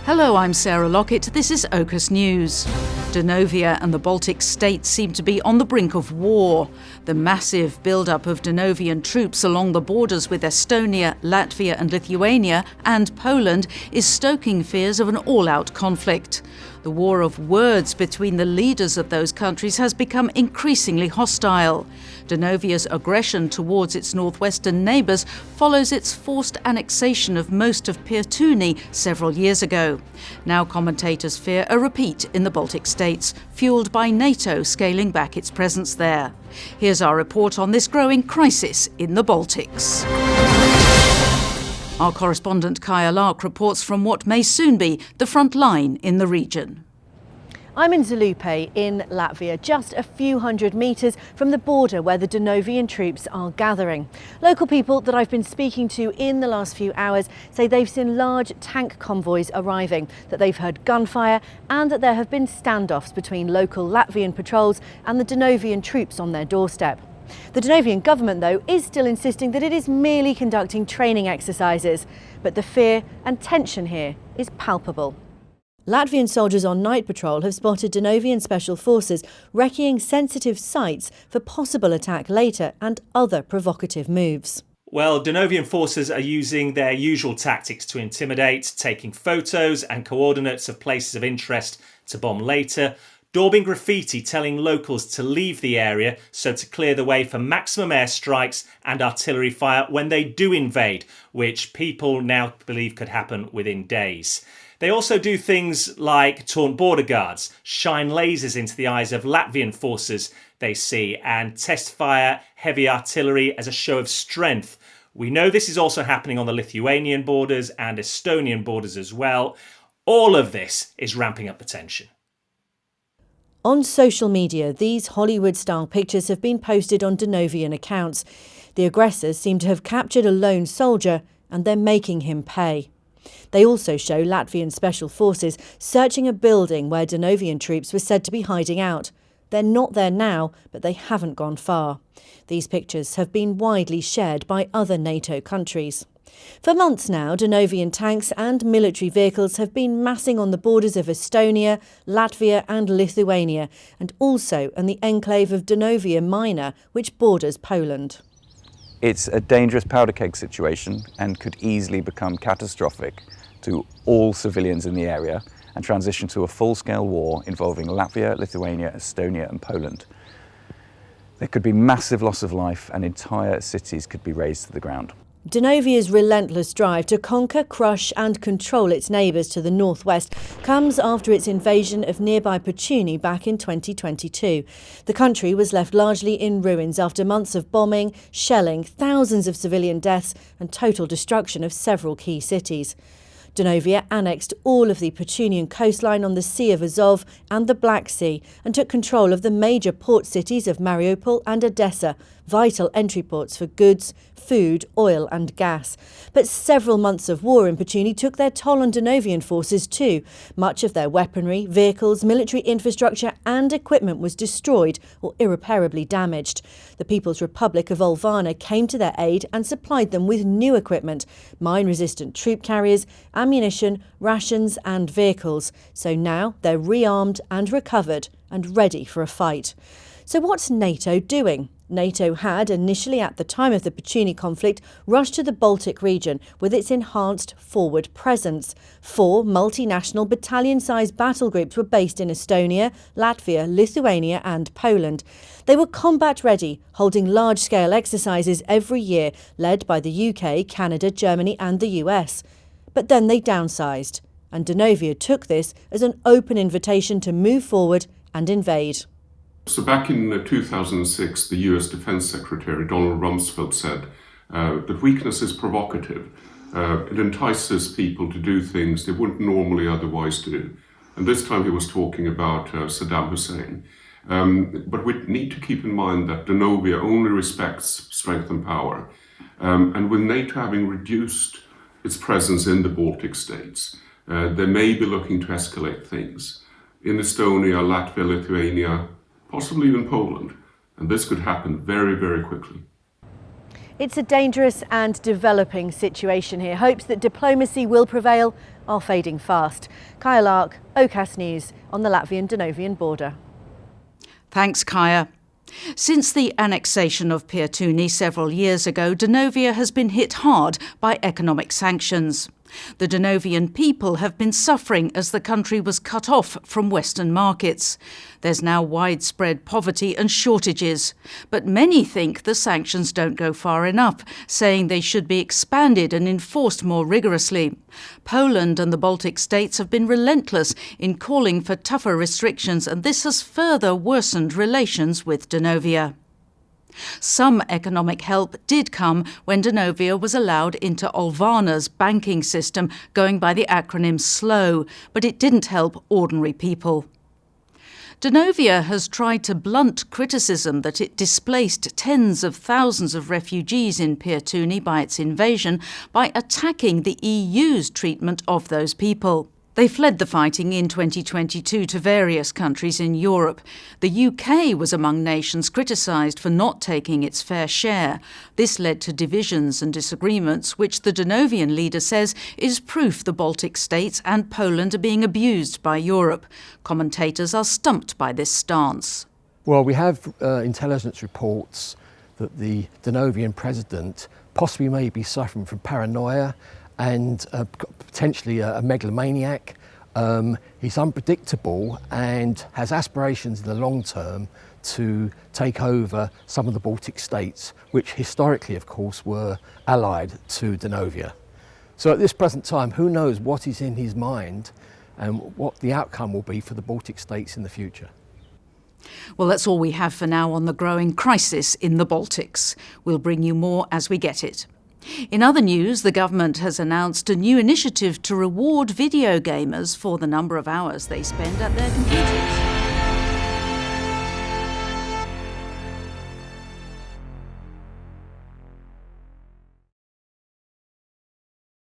Hello, I'm Sarah Lockett. This is Ocus News. Donovia and the Baltic states seem to be on the brink of war. The massive build-up of Donovian troops along the borders with Estonia, Latvia and Lithuania and Poland is stoking fears of an all-out conflict. The war of words between the leaders of those countries has become increasingly hostile. Donovia's aggression towards its northwestern neighbours follows its forced annexation of most of Pietuni several years ago. Now commentators fear a repeat in the Baltic states, fuelled by NATO scaling back its presence there. Here's our report on this growing crisis in the Baltics. Our correspondent Kaya Lark reports from what may soon be the front line in the region. I'm in Zelupe in Latvia, just a few hundred metres from the border where the Donovian troops are gathering. Local people that I've been speaking to in the last few hours say they've seen large tank convoys arriving, that they've heard gunfire and that there have been standoffs between local Latvian patrols and the Donovian troops on their doorstep. The Donovian government, though, is still insisting that it is merely conducting training exercises, but the fear and tension here is palpable. Latvian soldiers on night patrol have spotted Donovian special forces wrecking sensitive sites for possible attack later and other provocative moves. Well, Donovian forces are using their usual tactics to intimidate, taking photos and coordinates of places of interest to bomb later, daubing graffiti telling locals to leave the area so to clear the way for maximum airstrikes and artillery fire when they do invade, which people now believe could happen within days. They also do things like taunt border guards, shine lasers into the eyes of Latvian forces they see, and test fire heavy artillery as a show of strength. We know this is also happening on the Lithuanian borders and Estonian borders as well. All of this is ramping up the tension. On social media, these Hollywood-style pictures have been posted on Donovian accounts. The aggressors seem to have captured a lone soldier and they're making him pay. They also show Latvian special forces searching a building where Donovian troops were said to be hiding out. They're not there now, but they haven't gone far. These pictures have been widely shared by other NATO countries. For months now, Donovian tanks and military vehicles have been massing on the borders of Estonia, Latvia and Lithuania, and also in the enclave of Donovia Minor, which borders Poland. It's a dangerous powder keg situation and could easily become catastrophic to all civilians in the area and transition to a full-scale war involving Latvia, Lithuania, Estonia and Poland. There could be massive loss of life and entire cities could be razed to the ground. Donovia's relentless drive to conquer, crush and control its neighbours to the northwest comes after its invasion of nearby Pietuni back in 2022. The country was left largely in ruins after months of bombing, shelling, thousands of civilian deaths and total destruction of several key cities. Donovia annexed all of the Pietunian coastline on the Sea of Azov and the Black Sea and took control of the major port cities of Mariupol and Odessa, vital entry ports for goods, food, oil and gas. But several months of war in Pietuni took their toll on Donovian forces too. Much of their weaponry, vehicles, military infrastructure and equipment was destroyed or irreparably damaged. The People's Republic of Olvana came to their aid and supplied them with new equipment, mine-resistant troop carriers, ammunition, rations and vehicles. So now they're rearmed and recovered and ready for a fight. So what's NATO doing? NATO had, initially at the time of the Pietuni conflict, rushed to the Baltic region with its enhanced forward presence. 4 multinational battalion-sized battle groups were based in Estonia, Latvia, Lithuania and Poland. They were combat-ready, holding large-scale exercises every year, led by the UK, Canada, Germany and the US. But then they downsized, and Donovia took this as an open invitation to move forward and invade. So back in 2006, the US Defense Secretary Donald Rumsfeld said that weakness is provocative. It entices people to do things they wouldn't normally otherwise do. And this time he was talking about Saddam Hussein. But we need to keep in mind that Donovia only respects strength and power. And with NATO having reduced its presence in the Baltic states, they may be looking to escalate things. In Estonia, Latvia, Lithuania, possibly even Poland. And this could happen very, very quickly. It's a dangerous and developing situation here. Hopes that diplomacy will prevail are fading fast. Kaya Lark, OCAS News on the Latvian-Donovian border. Thanks, Kaya. Since the annexation of Pietūni several years ago, Donovia has been hit hard by economic sanctions. The Donovian people have been suffering as the country was cut off from Western markets. There's now widespread poverty and shortages. But many think the sanctions don't go far enough, saying they should be expanded and enforced more rigorously. Poland and the Baltic states have been relentless in calling for tougher restrictions, and this has further worsened relations with Donovia. Some economic help did come when Donovia was allowed into Olvana's banking system, going by the acronym SLOW, but it didn't help ordinary people. Donovia has tried to blunt criticism that it displaced tens of thousands of refugees in Pietūni by its invasion by attacking the EU's treatment of those people. They fled the fighting in 2022 to various countries in Europe. The UK was among nations criticised for not taking its fair share. This led to divisions and disagreements, which the Donovian leader says is proof the Baltic states and Poland are being abused by Europe. Commentators are stumped by this stance. Well, we have intelligence reports that the Donovian president possibly may be suffering from paranoia and potentially a megalomaniac. He's unpredictable and has aspirations in the long term to take over some of the Baltic states, which historically, of course, were allied to Donovia. So at this present time, who knows what is in his mind and what the outcome will be for the Baltic states in the future. Well, that's all we have for now on the growing crisis in the Baltics. We'll bring you more as we get it. In other news, the government has announced a new initiative to reward video gamers for the number of hours they spend at their computers.